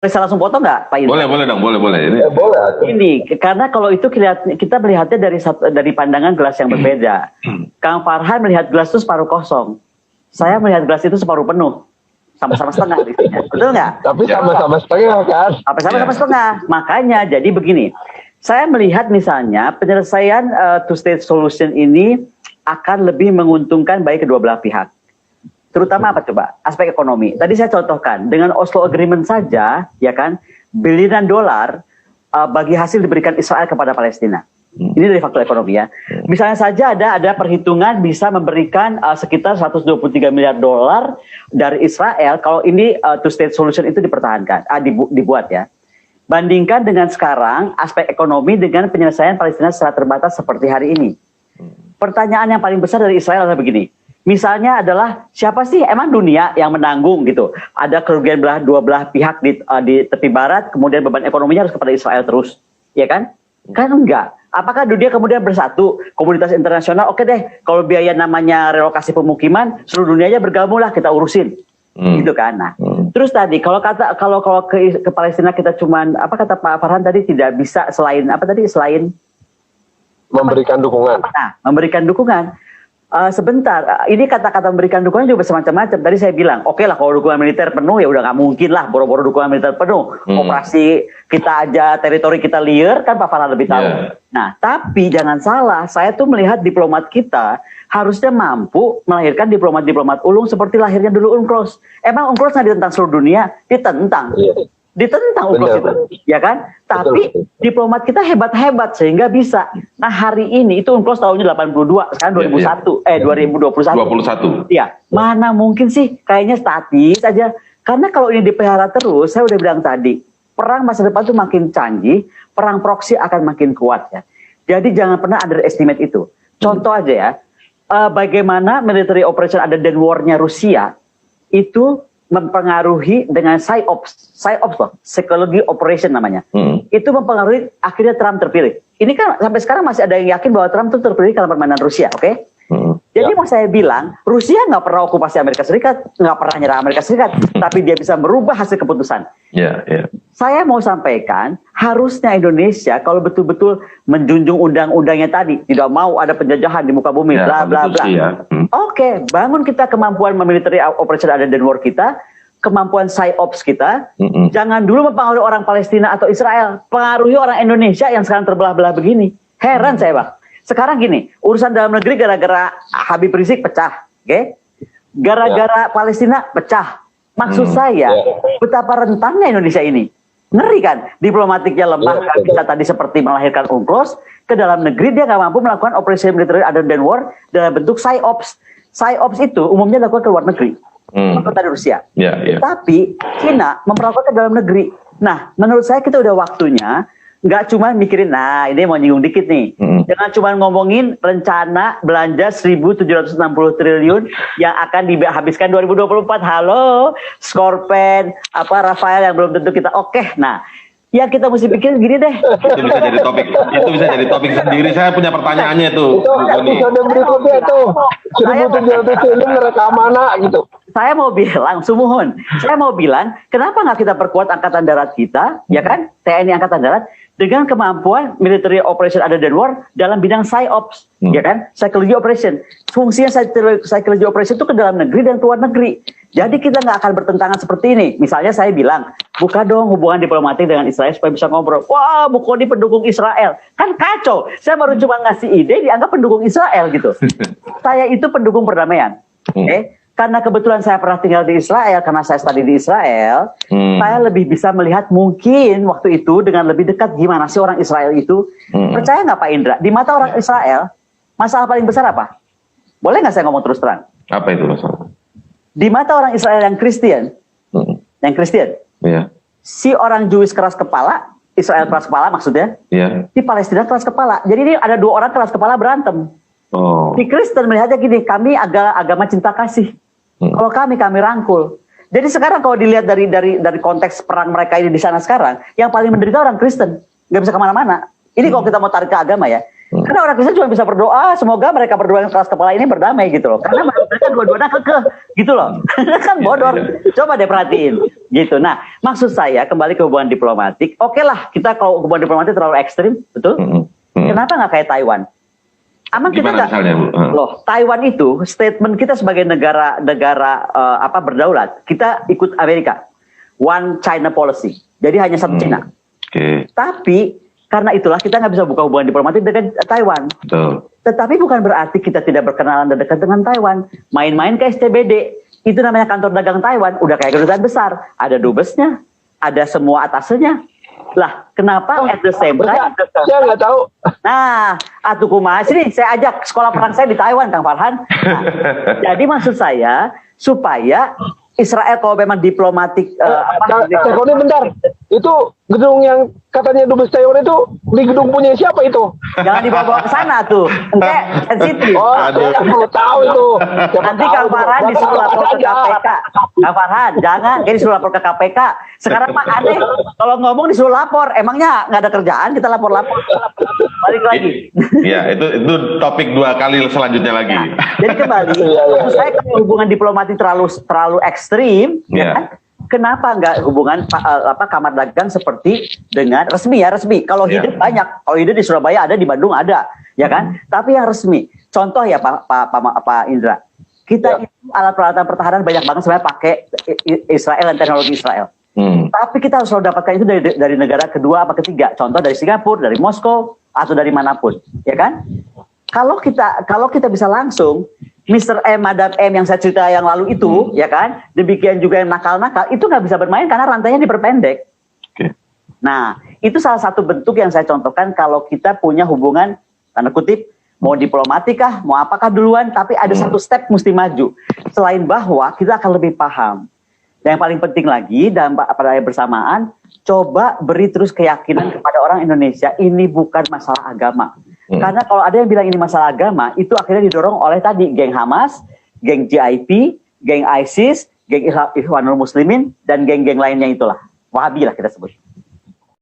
Bisa langsung potong nggak, Pak Indra? Boleh dong, boleh. Boleh. Ini karena kalau itu kita melihatnya dari pandangan gelas yang berbeda. Kang Farhan melihat gelas itu separuh kosong. Saya melihat gelas itu separuh penuh. Sama-sama setengah isinya. Betul nggak? Tapi sama-sama setengah kan? Sama-sama setengah. Makanya jadi begini. Saya melihat misalnya penyelesaian two-state solution ini akan lebih menguntungkan baik kedua belah pihak. Terutama apa coba? Aspek ekonomi. Tadi saya contohkan, dengan Oslo Agreement saja, ya kan, biliunan dolar bagi hasil diberikan Israel kepada Palestina. Ini dari faktor ekonomi ya. Misalnya saja ada perhitungan bisa memberikan sekitar 123 miliar dolar dari Israel kalau ini two-state solution itu dipertahankan, dibuat ya. Bandingkan dengan sekarang aspek ekonomi dengan penyelesaian Palestina secara terbatas seperti hari ini. Pertanyaan yang paling besar dari Israel adalah begini. Misalnya adalah siapa sih emang dunia yang menanggung gitu? Ada kerugian dua belah pihak di tepi barat, kemudian beban ekonominya harus kepada Israel terus, ya kan? Kan enggak. Apakah dunia kemudian bersatu? Komunitas internasional, oke deh, kalau biaya namanya relokasi pemukiman, seluruh dunianya bergabunglah kita urusin, gitu kan? Nah, terus tadi kalau ke Palestina kita cuman apa kata Pak Farhan tadi tidak bisa selain memberikan dukungan. Nah, memberikan dukungan. Sebentar, ini kata-kata memberikan dukungan juga semacam-macam. Tadi saya bilang, oke lah kalau dukungan militer penuh ya udah nggak mungkin lah boro-boro dukungan militer penuh. Operasi kita aja, teritori kita liar kan Pak Farhan lebih tahu. Nah, tapi jangan salah, saya tuh melihat diplomat kita harusnya mampu melahirkan diplomat-diplomat ulung seperti lahirnya dulu UNCLOS. Emang UNCLOS nggak ditentang seluruh dunia? Ditentang. Ditentang UNCLOS itu, ya kan? Tapi diplomat kita hebat-hebat sehingga bisa. Nah hari ini itu UNCLOS tahunnya 82, sekarang 2021. Iya, mana mungkin sih kayaknya statis aja. Karena kalau ini dipelihara terus, saya udah bilang tadi, perang masa depan itu makin canggih, perang proksi akan makin kuat ya. Jadi jangan pernah underestimate itu. Contoh aja ya, bagaimana military operation ada dan war-nya Rusia itu mempengaruhi dengan PSYOPS loh, psikologi operation namanya. Itu mempengaruhi akhirnya Trump terpilih. Ini kan sampai sekarang masih ada yang yakin bahwa Trump itu terpilih karena permainan Rusia, oke? Jadi mau saya bilang, Rusia nggak pernah okupasi Amerika Serikat, nggak pernah nyerang Amerika Serikat, tapi dia bisa merubah hasil keputusan. Saya mau sampaikan, harusnya Indonesia kalau betul-betul menjunjung undang-undangnya tadi, tidak mau ada penjajahan di muka bumi, bla bla bla. Oke, bangun kita kemampuan military operation ada dan war kita, kemampuan PSYOPS kita. Jangan dulu mempengaruhi orang Palestina atau Israel, pengaruhi orang Indonesia yang sekarang terbelah-belah begini. Heran saya Bang. Sekarang gini, urusan dalam negeri gara-gara Habib Rizik pecah, oke? Gara-gara Palestina pecah. Maksud saya, betapa rentangnya Indonesia ini. Ngeri kan? Diplomatiknya lemah, kan bisa tadi seperti melahirkan UNCLOS, ke dalam negeri dia nggak mampu melakukan operasi militer ada dan war dalam bentuk PSYOPS. PSYOPS itu umumnya dilakukan ke luar negeri, seperti dari Rusia. Tapi China memperlakukan ke dalam negeri. Nah, menurut saya kita udah waktunya nggak cuma mikirin, nah ini mau nyinggung dikit nih. Jangan cuma ngomongin rencana belanja 1.760 triliun yang akan dihabiskan 2024. Halo, Skorpen, Rafael yang belum tentu kita oke. Nah, yang kita mesti pikirin gini deh. Itu bisa jadi topik sendiri. Saya punya pertanyaannya tuh. Itu episode berikutnya tuh. 1.700 triliun rekam mana gitu. Saya mau bilang, sumuhun. Saya mau bilang, kenapa nggak kita perkuat angkatan darat kita, ya kan? TNI Angkatan Darat dengan kemampuan military operation ada dan war dalam bidang PSYOPS, ya kan? Psychology operation. Fungsinya psychology operation itu ke dalam negeri dan ke luar negeri. Jadi kita nggak akan bertentangan seperti ini. Misalnya saya bilang, buka dong hubungan diplomatik dengan Israel supaya bisa ngobrol. Wah, Mukodi pendukung Israel. Kan kacau. Saya baru cuma ngasih ide, dianggap pendukung Israel gitu. Saya itu pendukung perdamaian. Oke? Karena kebetulan saya pernah tinggal di Israel, karena saya studi di Israel, saya lebih bisa melihat mungkin waktu itu dengan lebih dekat gimana sih orang Israel itu. Percaya nggak Pak Indra? Di mata orang Israel, masalah paling besar apa? Boleh nggak saya ngomong terus terang? Apa itu masalah? Di mata orang Israel yang Kristen, si orang Jewish keras kepala, Israel keras kepala maksudnya, di Palestina keras kepala. Jadi ini ada dua orang keras kepala berantem. Di Kristen melihatnya gini, kami agama cinta kasih. Kalau kami rangkul. Jadi sekarang kalau dilihat dari konteks perang mereka ini di sana sekarang, yang paling menderita orang Kristen, nggak bisa kemana-mana. Ini kalau kita mau tarik ke agama ya, karena orang Kristen cuma bisa berdoa, semoga mereka berdua yang keras kepala ini berdamai gitu loh. Karena mereka dua-duanya kekeh gitu loh. Kan bodor. Coba deh perhatiin. Gitu. Nah, maksud saya kembali ke hubungan diplomatik. Oke lah, kita kalau hubungan diplomatik terlalu ekstrim, betul? Kenapa nggak kayak Taiwan? Aman kita Gimana nggak? misalnya, Bu? Loh, Taiwan itu statement kita sebagai negara berdaulat, kita ikut Amerika, one China policy. Jadi hanya satu Cina. Oke. Tapi karena itulah kita nggak bisa buka hubungan diplomatik dengan Taiwan. Betul. Tetapi bukan berarti kita tidak berkenalan dan dekat dengan Taiwan. Main-main ke STBD, itu namanya kantor dagang Taiwan, udah kayak kedutaan besar. Ada dubesnya, ada semua atasnya. Lah, kenapa at the same time? Saya nggak tahu. Nah, atuh kumaha sini saya ajak sekolah perang saya di Taiwan, Kang Farhan. Nah, jadi maksud saya supaya Israel kalau memang diplomatik Tekoni bentar. Itu gedung yang katanya dubes Taiwan itu di gedung punya siapa itu? jangan dibawa ke sana tuh. Ente sensitif. Oh, saya perlu tahu itu. Siapa Nanti tahu Kang itu. Farhan Berarti disuruh lapor ke aja. KPK. Kang Farhan, jangan. Dia disuruh lapor ke KPK. Sekarang mah aneh. Kalau ngomong disuruh lapor. Emangnya nggak ada kerjaan? Kita lapor-lapor. Balik lagi. Ya, itu topik 2 kali selanjutnya lagi. Nah, jadi kembali, maksud saya kalau hubungan diplomatik terlalu ekstrim, ya kan? Kenapa nggak hubungan kamar dagang seperti dengan resmi ya resmi? Kalau hidup banyak, kalau hidup di Surabaya ada, di Bandung ada, ya kan? Tapi yang resmi, contoh ya Pak Indra, kita itu alat peralatan pertahanan banyak banget sebenarnya pakai Israel dan teknologi Israel. Tapi kita harus selalu dapatkan itu dari negara kedua apa ketiga. Contoh dari Singapura, dari Moskow atau dari manapun, ya kan? Kalau kita bisa langsung, Mr. M, Madam M yang saya cerita yang lalu itu, ya kan? Demikian juga yang nakal-nakal, itu nggak bisa bermain karena rantainya diperpendek. Nah, itu salah satu bentuk yang saya contohkan kalau kita punya hubungan, tanda kutip, mau diplomatik kah, mau apakah duluan, tapi ada satu step mesti maju. Selain bahwa kita akan lebih paham. Dan yang paling penting lagi, dan pada bersamaan, coba beri terus keyakinan kepada orang Indonesia, ini bukan masalah agama. Karena kalau ada yang bilang ini masalah agama, itu akhirnya didorong oleh tadi geng Hamas, geng GIP, geng ISIS, geng Ikhwanul Muslimin, dan geng-geng lainnya itulah. Wahabi lah kita sebut.